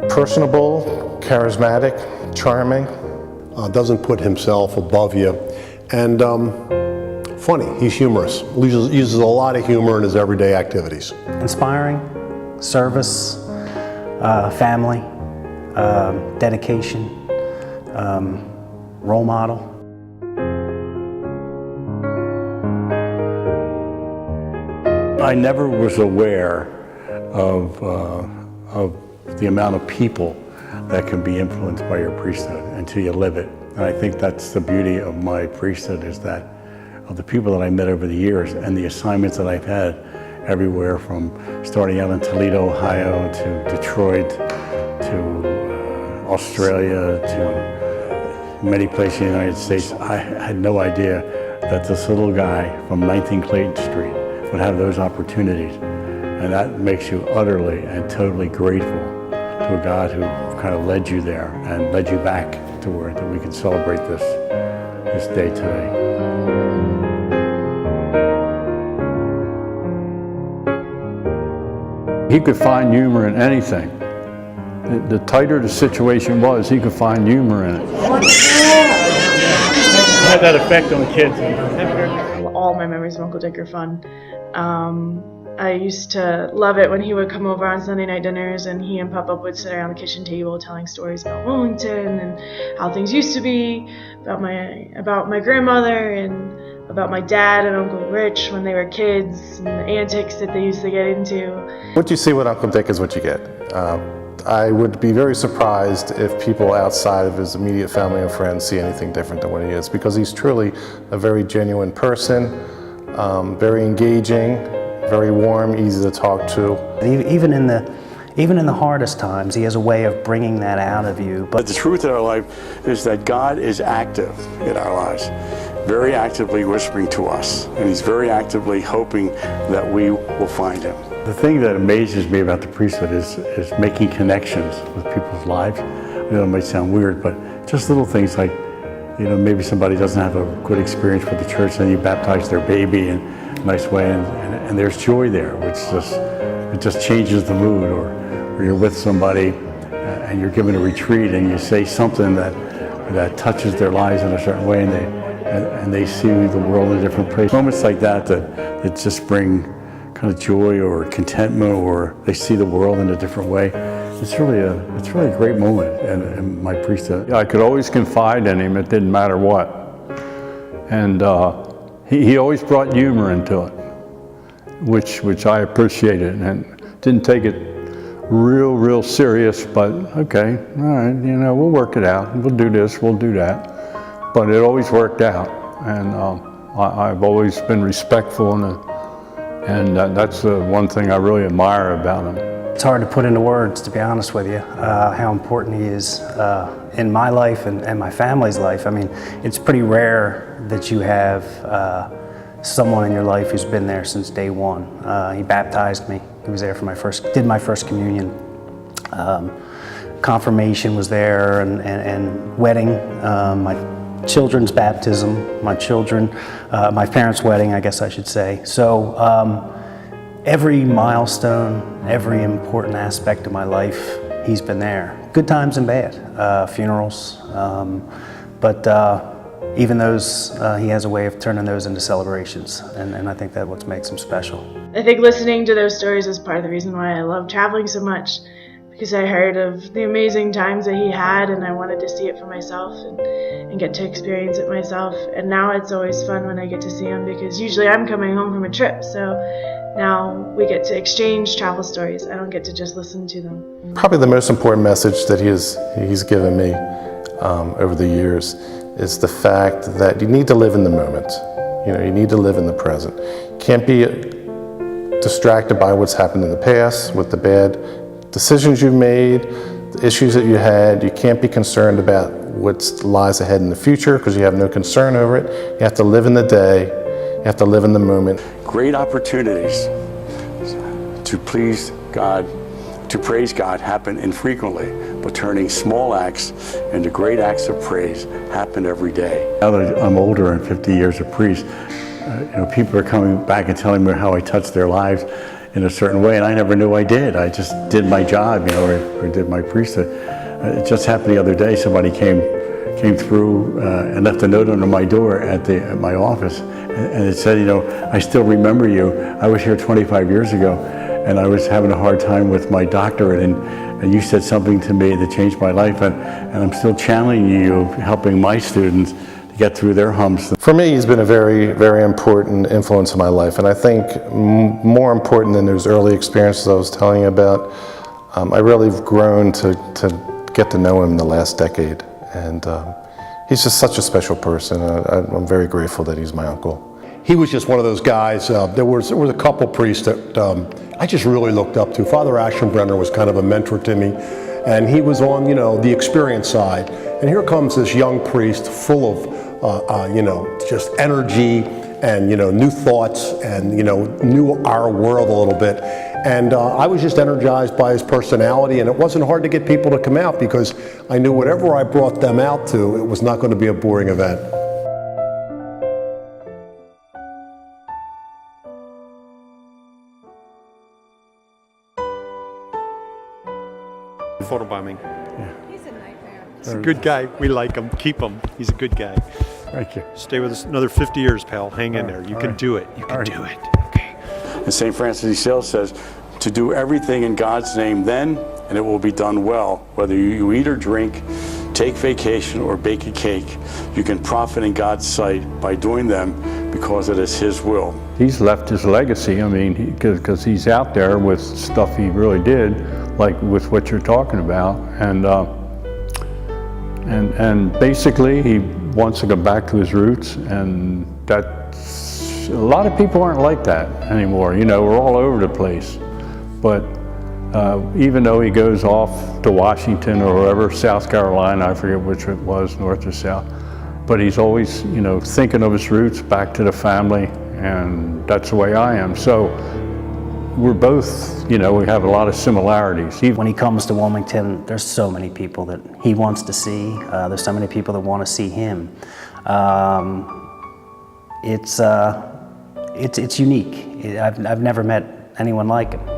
Personable, charismatic, charming. Doesn't put himself above you. And funny, he's humorous. Uses a lot of humor in his everyday activities. Inspiring, service, family, dedication, role model. I never was aware of the amount of people that can be influenced by your priesthood until you live it. And I think that's the beauty of my priesthood, is that of the people that I met over the years and the assignments that I've had everywhere from starting out in Toledo, Ohio, to Detroit, to Australia, to many places in the United States. I had no idea that this little guy from 19 Clayton Street would have those opportunities. And that makes you utterly and totally grateful to a God who kind of led you there and led you back to where that we can celebrate this day today. He could find humor in anything. The tighter the situation was, he could find humor in it. Had that effect on the kids. All my memories of Uncle Dick are fun. I used to love it when he would come over on Sunday night dinners and he and Papa would sit around the kitchen table telling stories about Wilmington and how things used to be, about my grandmother and about my dad and Uncle Rich when they were kids and the antics that they used to get into. What you see with Uncle Dick is what you get. I would be very surprised if people outside of his immediate family and friends see anything different than what he is, because he's truly a very genuine person, very engaging, very warm, easy to talk to. Even in the hardest times, he has a way of bringing that out of you. But the truth in our life is that God is active in our lives, very actively whispering to us, and he's very actively hoping that we will find him. The thing that amazes me about the priesthood is making connections with people's lives. I know it might sound weird, but just little things like, maybe somebody doesn't have a good experience with the church, and you baptize their baby in a nice way, and there's joy there, which just changes the mood. Or you're with somebody and you're given a retreat and you say something that touches their lives in a certain way, and they see the world in a different place. Moments like that just bring kind of joy or contentment, or they see the world in a different way. It's really a great moment in my priesthood. I could always confide in him, it didn't matter what. And he always brought humor into it, which I appreciated, and didn't take it real serious, but okay, all right, we'll work it out. We'll do this, we'll do that. But it always worked out, and I've always been respectful, and that's the one thing I really admire about him. It's hard to put into words, to be honest with you, how important he is in my life and my family's life. I mean, it's pretty rare that you have someone in your life who's been there since day one. He baptized me. He was there for did my first communion. Confirmation was there, and wedding, my children's baptism, my parents' wedding, I guess I should say. So every milestone, every important aspect of my life, he's been there. Good times and bad, funerals, but even those, he has a way of turning those into celebrations, and I think that's what makes him special. I think listening to those stories is part of the reason why I love traveling so much, because I heard of the amazing times that he had, and I wanted to see it for myself and get to experience it myself. And now it's always fun when I get to see him, because usually I'm coming home from a trip, so now we get to exchange travel stories. I don't get to just listen to them. Probably the most important message that he's given me over the years is the fact that you need to live in the moment. You need to live in the present. You can't be distracted by what's happened in the past with the bad decisions you've made, the issues that you had. You can't be concerned about what lies ahead in the future because you have no concern over it. You have to live in the day. You have to live in the moment. Great opportunities to please God to praise God happen infrequently, but turning small acts into great acts of praise happen every day. Now that I'm older and 50 years of priest, people are coming back and telling me how I touched their lives in a certain way, and I never knew I did. I just did my job, or did my priesthood. It just happened the other day. Somebody came through and left a note under my door at my office, and it said, I still remember you. I was here 25 years ago, and I was having a hard time with my doctorate, and you said something to me that changed my life, and I'm still channeling you, helping my students to get through their humps. For me, he's been a very, very important influence in my life, and I think more important than those early experiences I was telling you about, I really have grown to get to know him in the last decade, and he's just such a special person. I'm very grateful that he's my uncle. He was just one of those guys. There was a couple priests that I just really looked up to. Father Aschenbrenner was kind of a mentor to me, and he was on the experience side. And here comes this young priest full of just energy and new thoughts, and knew our world a little bit. And I was just energized by his personality, and it wasn't hard to get people to come out because I knew whatever I brought them out to, it was not going to be a boring event. Photobombing. Yeah. He's a nightmare. He's a good guy. We like him. Keep him. He's a good guy. Thank you. Stay with us another 50 years, pal. Hang in there. You can do it. You can do it. Okay. And St. Francis de Sales says, to do everything in God's name then, and it will be done well. Whether you eat or drink, take vacation, or bake a cake, you can profit in God's sight by doing them because it is His will. He's left his legacy, because he's out there with stuff he really did, like with what you're talking about, and basically he wants to go back to his roots, and that's, a lot of people aren't like that anymore. We're all over the place, but even though he goes off to Washington or wherever, South Carolina, I forget which it was, north or south, but he's always, thinking of his roots, back to the family, and that's the way I am. So we're both, we have a lot of similarities. When he comes to Wilmington, there's so many people that he wants to see. There's so many people that want to see him. It's unique. I've never met anyone like him.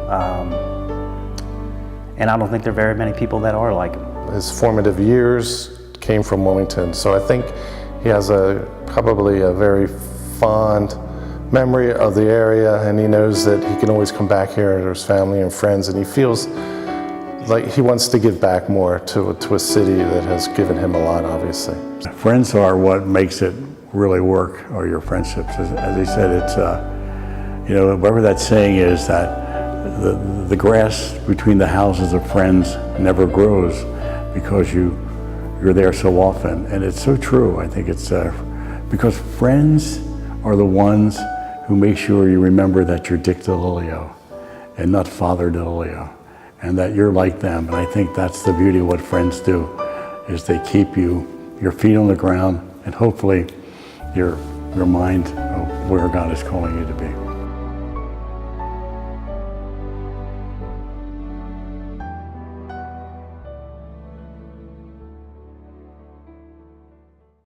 And I don't think there are very many people that are like him. His formative years came from Wilmington, so I think he has probably a very fond memory of the area, and he knows that he can always come back here to his family and friends, and he feels like he wants to give back more to a city that has given him a lot, obviously. Friends are what makes it really work, or your friendships. As he said, it's, whatever that saying is, that the grass between the houses of friends never grows because you're there so often. And it's so true. I think it's because friends are the ones who make sure you remember that you're Dick DeLillio and not Father DeLillio, and that you're like them. And I think that's the beauty of what friends do, is they keep your feet on the ground, and hopefully your mind of where God is calling you to be.